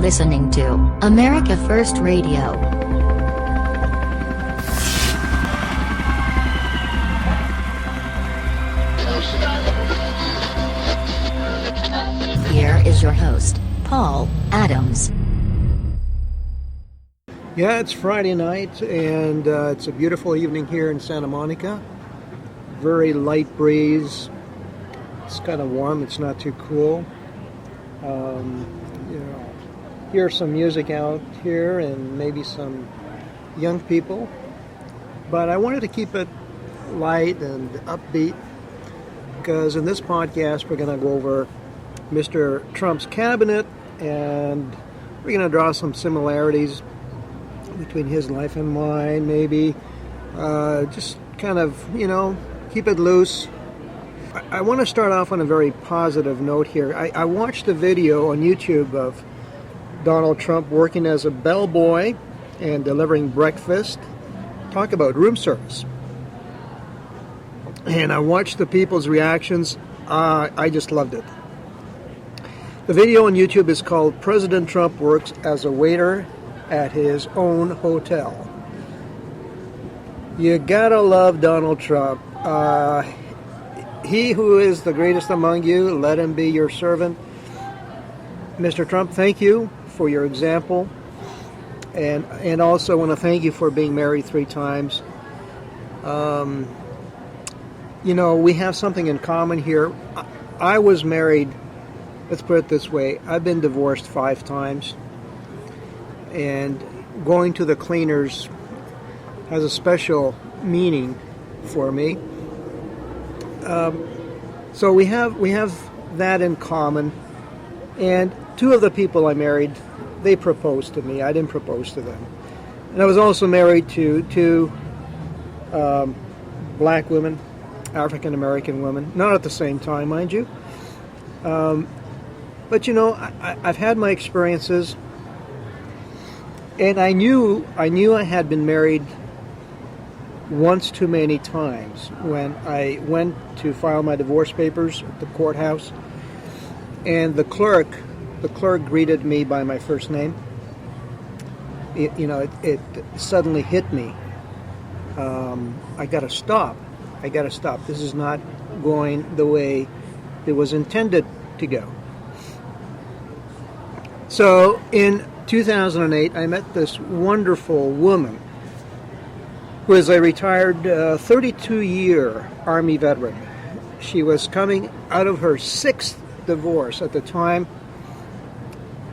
listening to America First Radio. Here is your host, Paul Adams. Yeah, it's Friday night, and it's a beautiful evening here in Santa Monica. Very light breeze. It's kind of warm. It's not too cool. Hear some music out here and maybe some young people. But I wanted to keep it light and upbeat because in this podcast we're going to go over Mr. Trump's cabinet, and we're going to draw some similarities between his life and mine, maybe. Just kind of, keep it loose. I want to start off on a very positive note here. I watched a video on YouTube of Donald Trump working as a bellboy and delivering breakfast. Talk about room service. And I watched the people's reactions. I just loved it. The video on YouTube is called President Trump Works as a Waiter at His Own Hotel. You gotta love Donald Trump. He who is the greatest among you, let him be your servant. Mr. Trump, thank you for your example. And also want to thank you for being married 3 times. We have something in common here. I was married, let's put it this way, I've been divorced 5 times. And going to the cleaners has a special meaning for me. So we have that in common. And 2 of the people I married, they proposed to me. I didn't propose to them. And I was also married to 2 black women, African American women, not at the same time, mind you. But I've had my experiences, and I knew I had been married once too many times when I went to file my divorce papers at the courthouse, and the clerk greeted me by my first name. It suddenly hit me. I gotta stop. This is not going the way it was intended to go. So in 2008, I met this wonderful woman who is a retired 32-year Army veteran. She was coming out of her 6th divorce at the time.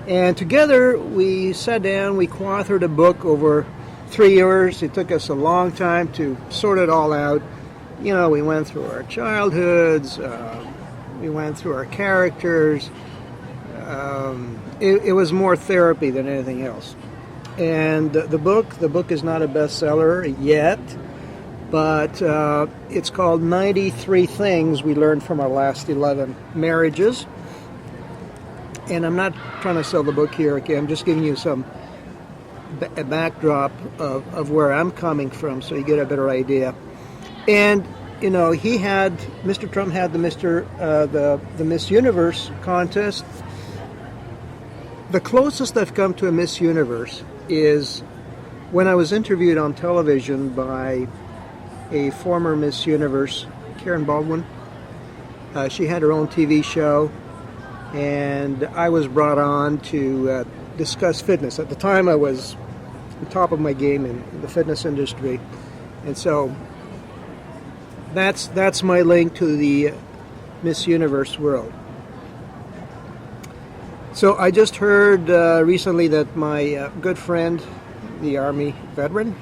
And together we sat down, we co-authored a book over 3 years. It took us a long time to sort it all out. We went through our childhoods, we went through our characters. It was more therapy than anything else. And the book is not a bestseller yet, but it's called 93 Things We Learned from Our Last 11 Marriages. And I'm not trying to sell the book here. Okay, I'm just giving you a backdrop of where I'm coming from, so you get a better idea. And Mr. Trump had the Miss Universe contest. The closest I've come to a Miss Universe is when I was interviewed on television by a former Miss Universe, Karen Baldwin. She had her own TV show, and I was brought on to discuss fitness. At the time, I was on top of my game in the fitness industry, and so that's my link to the Miss Universe world. So I just heard recently that my good friend, the Army veteran,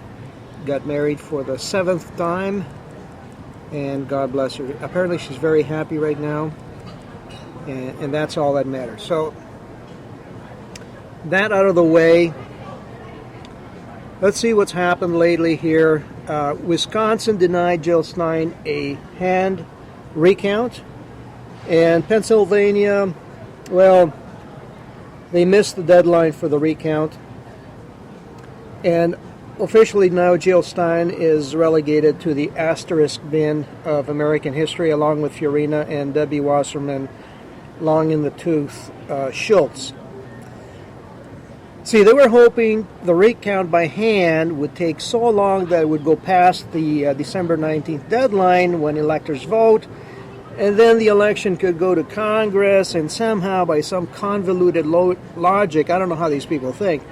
got married for the 7th time, and God bless her. Apparently she's very happy right now, and that's all that matters. So that out of the way, let's see what's happened lately here. Wisconsin denied Jill Stein a hand recount, and Pennsylvania, well, they missed the deadline for the recount. And officially now Jill Stein is relegated to the asterisk bin of American history, along with Fiorina and Debbie Wasserman, long in the tooth Schultz. See, they were hoping the recount by hand would take so long that it would go past the December 19th deadline when electors vote, and then the election could go to Congress, and somehow by some convoluted logic, I don't know how these people think,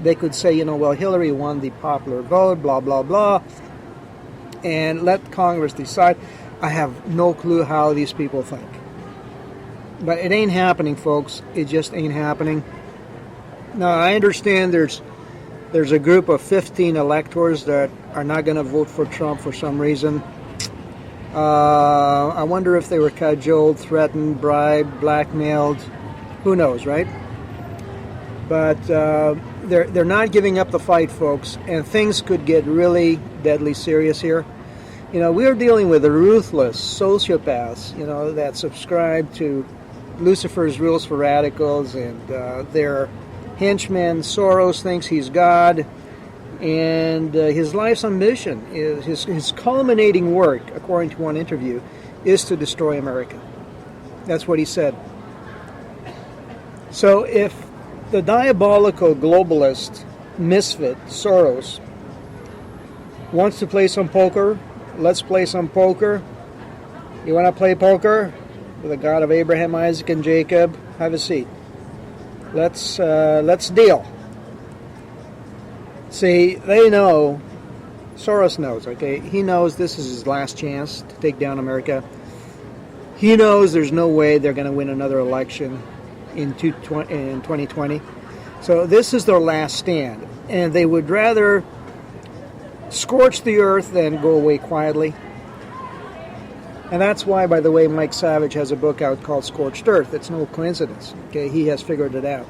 they could say, well, Hillary won the popular vote, blah, blah, blah, and let Congress decide. I have no clue how these people think. But it ain't happening, folks. It just ain't happening. Now, I understand there's a group of 15 electors that are not going to vote for Trump for some reason. I wonder if they were cajoled, threatened, bribed, blackmailed. Who knows, right? But they're not giving up the fight, folks, and things could get really deadly serious here. We're dealing with the ruthless sociopaths, that subscribe to Lucifer's rules for radicals, and their henchman Soros thinks he's God, and his life's ambition is his culminating work, according to one interview, is to destroy America. That's what he said. So if the diabolical globalist misfit Soros wants to play some poker, let's play some poker. You want to play poker with the God of Abraham, Isaac, and Jacob? Have a seat. Let's deal. See, they know, Soros knows, okay? He knows this is his last chance to take down America. He knows there's no way they're going to win another election in 2020. So this is their last stand. And they would rather scorch the earth than go away quietly. And that's why, by the way, Mike Savage has a book out called Scorched Earth. It's no coincidence. Okay, he has figured it out.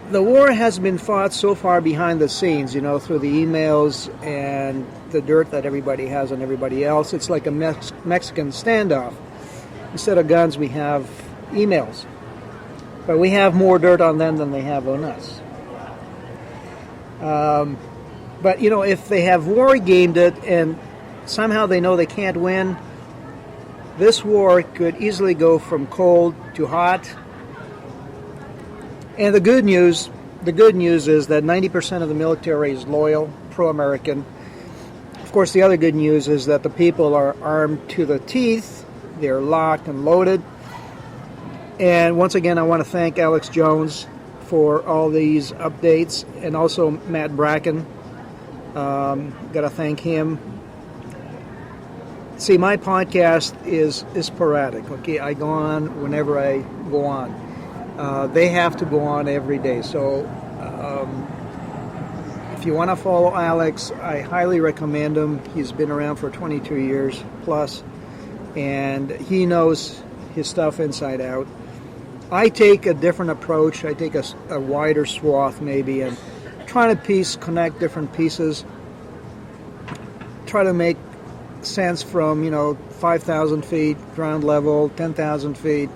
The war has been fought so far behind the scenes, through the emails and the dirt that everybody has on everybody else. It's like a Mexican standoff. Instead of guns, we have emails. But we have more dirt on them than they have on us. But, if they have war gamed it and somehow they know they can't win, this war could easily go from cold to hot. And the good news is that 90% of the military is loyal, pro-American. Of course, the other good news is that the people are armed to the teeth. They're locked and loaded. And once again, I want to thank Alex Jones for all these updates, and also Matt Bracken. Got to thank him. See, my podcast is sporadic. Okay, I go on whenever I go on. They have to go on every day. So if you want to follow Alex, I highly recommend him. He's been around for 22 years plus, and he knows his stuff inside out. I take a different approach. I take a wider swath maybe, and try to connect different pieces. Try to make sense from 5,000 feet ground level, 10,000 feet.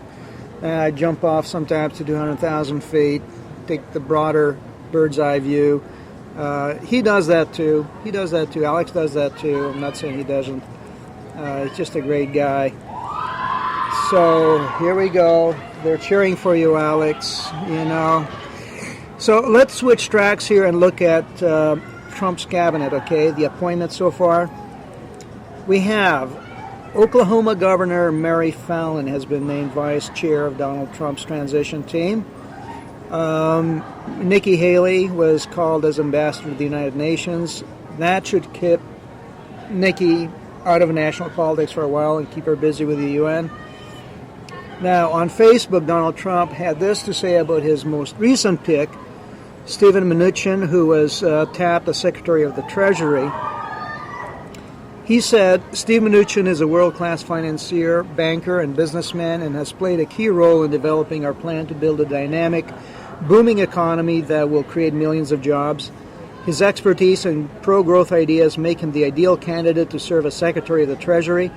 I jump off sometimes to 200,000 feet. Take the broader bird's eye view. He does that too. Alex does that too. I'm not saying he doesn't. He's just a great guy. So here we go. They're cheering for you, Alex. So let's switch tracks here and look at Trump's cabinet. Okay, the appointments so far. We have Oklahoma Governor Mary Fallin has been named vice chair of Donald Trump's transition team. Nikki Haley was called as ambassador to the United Nations. That should keep Nikki out of national politics for a while and keep her busy with the UN. Now, on Facebook, Donald Trump had this to say about his most recent pick, Steven Mnuchin, who was tapped as Secretary of the Treasury. He said, Steve Mnuchin is a world-class financier, banker, and businessman, and has played a key role in developing our plan to build a dynamic, booming economy that will create millions of jobs. His expertise and pro-growth ideas make him the ideal candidate to serve as Secretary of the Treasury.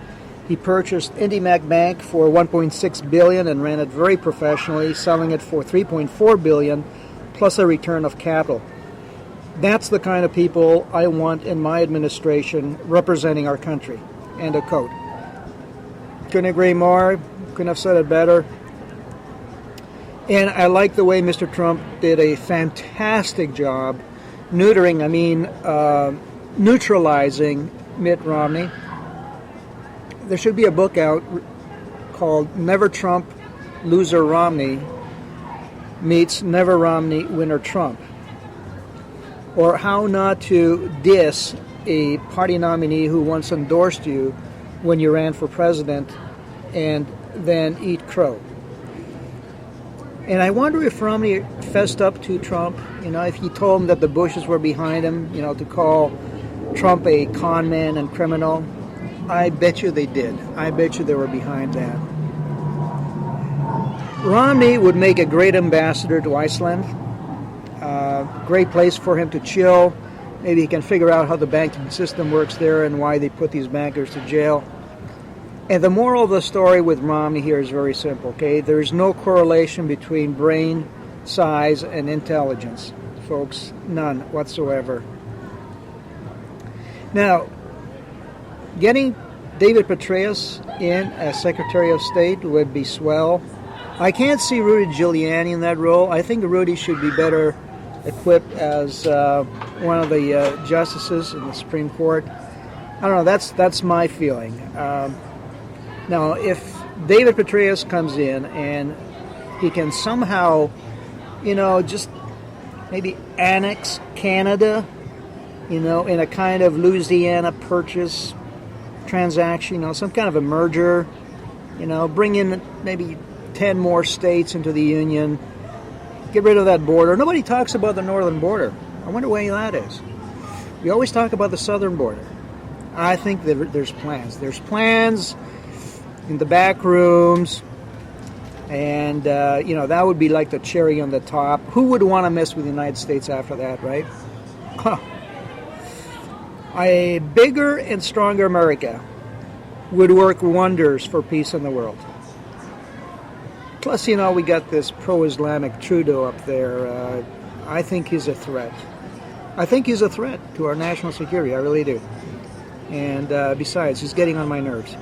He purchased IndyMac Bank for $1.6 billion and ran it very professionally, selling it for $3.4 billion, plus a return of capital. That's the kind of people I want in my administration representing our country. End of quote. Couldn't agree more. Couldn't have said it better. And I like the way Mr. Trump did a fantastic job neutralizing Mitt Romney. There should be a book out called Never Trump, Loser Romney meets Never Romney, Winner Trump. Or how not to diss a party nominee who once endorsed you when you ran for president and then eat crow. And I wonder if Romney fessed up to Trump, if he told him that the Bushes were behind him, to call Trump a con man and criminal. I bet you they did. I bet you they were behind that. Romney would make a great ambassador to Iceland. Great place for him to chill. Maybe he can figure out how the banking system works there and why they put these bankers to jail. And the moral of the story with Romney here is very simple, okay? There's no correlation between brain size and intelligence, folks. None whatsoever. Now, getting David Petraeus in as Secretary of State would be swell. I can't see Rudy Giuliani in that role. I think Rudy should be better equipped as one of the justices in the Supreme Court. I don't know. That's my feeling. Now, if David Petraeus comes in and he can somehow, just maybe annex Canada, in a kind of Louisiana Purchase transaction, some kind of a merger, bring in maybe 10 more states into the Union, get rid of that border. Nobody talks about the northern border. I wonder why that is. We always talk about the southern border. I think there's plans. There's plans in the back rooms, and that would be like the cherry on the top. Who would want to mess with the United States after that, right? A bigger and stronger America would work wonders for peace in the world. Plus, we got this pro-Islamic Trudeau up there. I think he's a threat. I think he's a threat to our national security. I really do. And besides, he's getting on my nerves.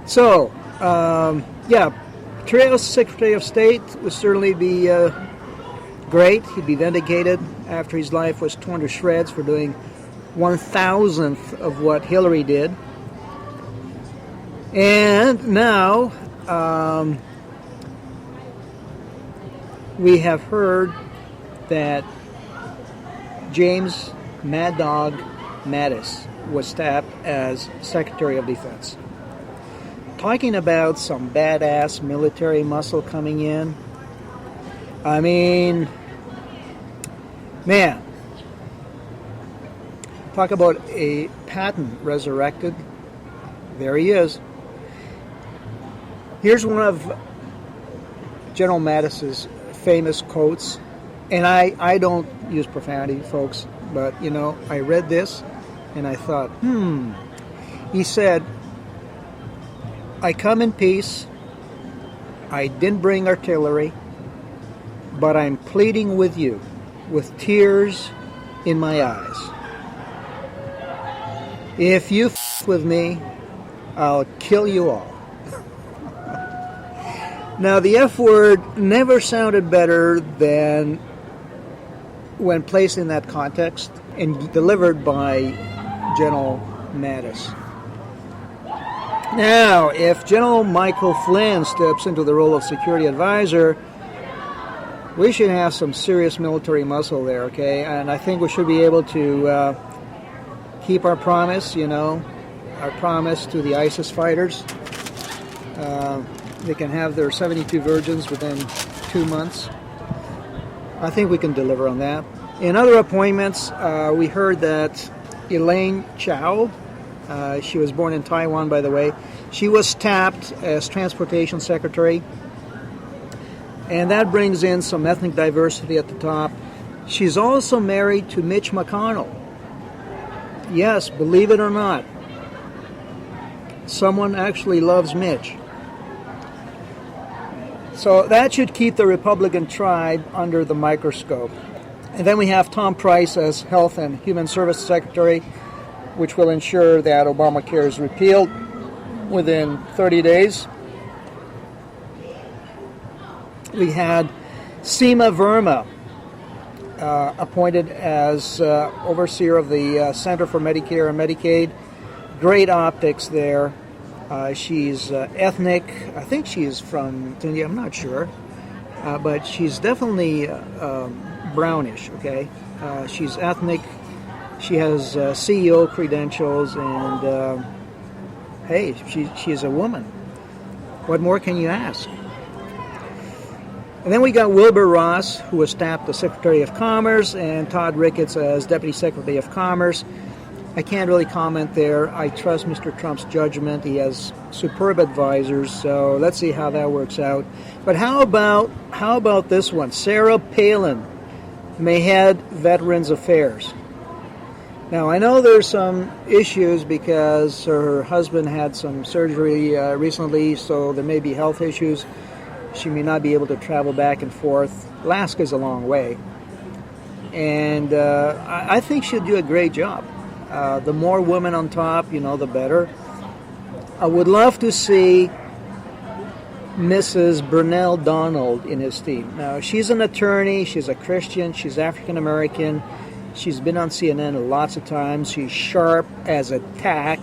So, Petraeus, Secretary of State, would certainly be great. He'd be vindicated after his life was torn to shreds for doing 1,000th of what Hillary did. And now we have heard that James Mad Dog Mattis was tapped as Secretary of Defense. Talking about some badass military muscle coming in. I mean, man, talk about a Patton resurrected. There he is. Here's one of General Mattis's famous quotes, and I don't use profanity, folks, but I read this and I thought, He said, "I come in peace. I didn't bring artillery, but I'm pleading with you with tears in my eyes. If you with me, I'll kill you all." Now, the F word never sounded better than when placed in that context and delivered by General Mattis. Now, if General Michael Flynn steps into the role of security advisor, we should have some serious military muscle there, okay? And I think we should be able to keep our promise, our promise to the ISIS fighters. They can have their 72 virgins within 2 months. I think we can deliver on that. In other appointments, we heard that Elaine Chao, she was born in Taiwan, by the way, she was tapped as Transportation Secretary. And that brings in some ethnic diversity at the top. She's also married to Mitch McConnell. Yes, believe it or not, someone actually loves Mitch. So that should keep the Republican tribe under the microscope. And then we have Tom Price as Health and Human Services Secretary, which will ensure that Obamacare is repealed within 30 days. We had Seema Verma appointed as overseer of the Center for Medicare and Medicaid. Great optics there. She's ethnic. I think she's from India. I'm not sure. But she's definitely brownish, okay? She's ethnic. She has CEO credentials, and hey, she's a woman. What more can you ask? And then we got Wilbur Ross, who was tapped as Secretary of Commerce, and Todd Ricketts as Deputy Secretary of Commerce. I can't really comment there. I trust Mr. Trump's judgment. He has superb advisors, so let's see how that works out. But how about this one? Sarah Palin may head Veterans Affairs. Now, I know there's some issues because her husband had some surgery recently, so there may be health issues. She may not be able to travel back and forth. Alaska's a long way. And I think she'll do a great job. The more women on top, the better. I would love to see Mrs. Burnell Donald in his team. Now, she's an attorney, she's a Christian, she's African American, she's been on CNN lots of times, she's sharp as a tack,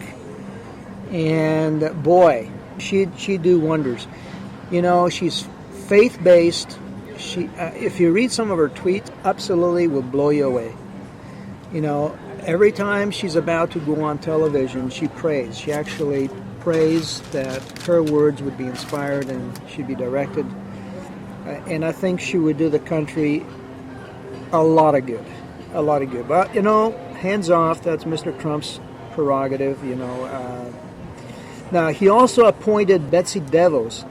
and boy, she'd do wonders. She's faith-based. If you read some of her tweets, absolutely will blow you away. Every time she's about to go on television, she prays. She actually prays that her words would be inspired and she'd be directed. And I think she would do the country a lot of good. A lot of good. But, hands off, that's Mr. Trump's prerogative, Now, he also appointed Betsy DeVos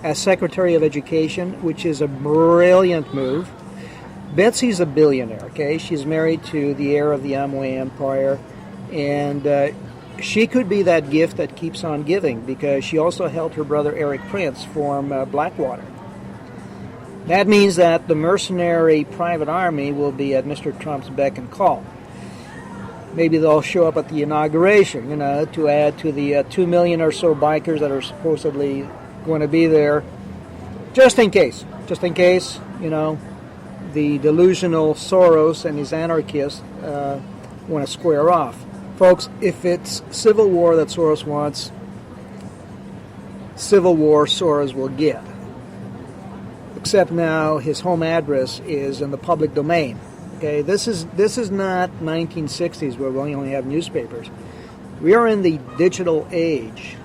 as Secretary of Education, which is a brilliant move. Betsy's a billionaire, okay? She's married to the heir of the Amway Empire, and she could be that gift that keeps on giving because she also helped her brother Eric Prince form Blackwater. That means that the mercenary private army will be at Mr. Trump's beck and call. Maybe they'll show up at the inauguration, to add to the 2 million or so bikers that are supposedly going to be there, just in case, the delusional Soros and his anarchists want to square off. Folks, if it's civil war that Soros wants, civil war Soros will get. Except now his home address is in the public domain. Okay, this is not 1960s where we only have newspapers. We are in the digital age.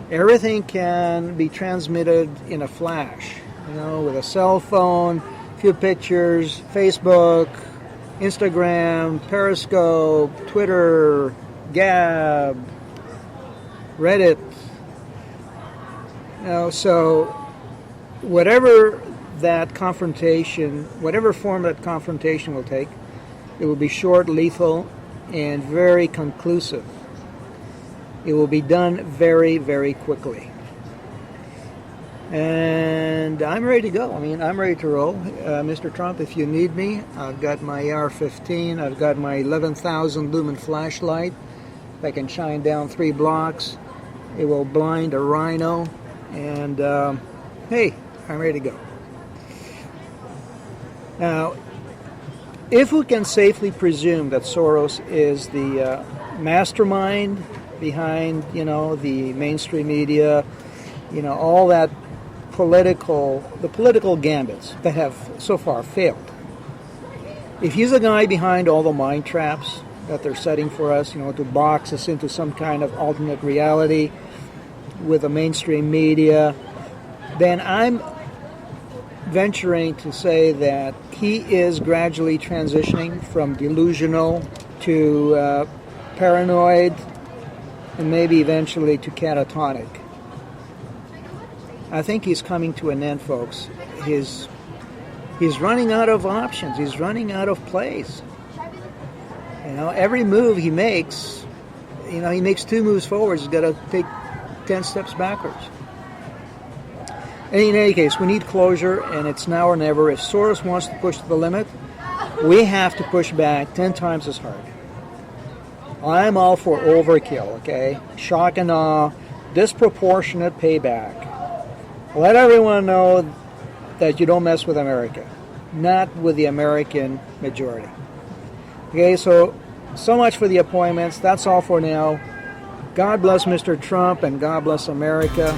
Everything can be transmitted in a flash, with a cell phone, few pictures, Facebook, Instagram, Periscope, Twitter, Gab, Reddit. So whatever form that confrontation will take, it will be short, lethal, and very conclusive. It will be done very, very quickly. And I'm ready to go. I'm ready to roll. Mr. Trump, if you need me, I've got my AR-15. I've got my 11,000 lumen flashlight that can shine down 3 blocks. It will blind a rhino. And, hey, I'm ready to go. Now, if we can safely presume that Soros is the mastermind behind, the mainstream media, all that political gambits that have so far failed. If he's the guy behind all the mind traps that they're setting for us, to box us into some kind of alternate reality with the mainstream media, then I'm venturing to say that he is gradually transitioning from delusional to paranoid and maybe eventually to catatonic. I think he's coming to an end, folks. He's running out of options. He's running out of plays. Every move he makes, he makes 2 moves forward. He's got to take 10 steps backwards. And in any case, we need closure, and it's now or never. If Soros wants to push to the limit, we have to push back 10 times as hard. I'm all for overkill, okay? Shock and awe, disproportionate payback. Let everyone know that you don't mess with America, not with the American majority. Okay, so much for the appointments. That's all for now. God bless Mr. Trump and God bless America.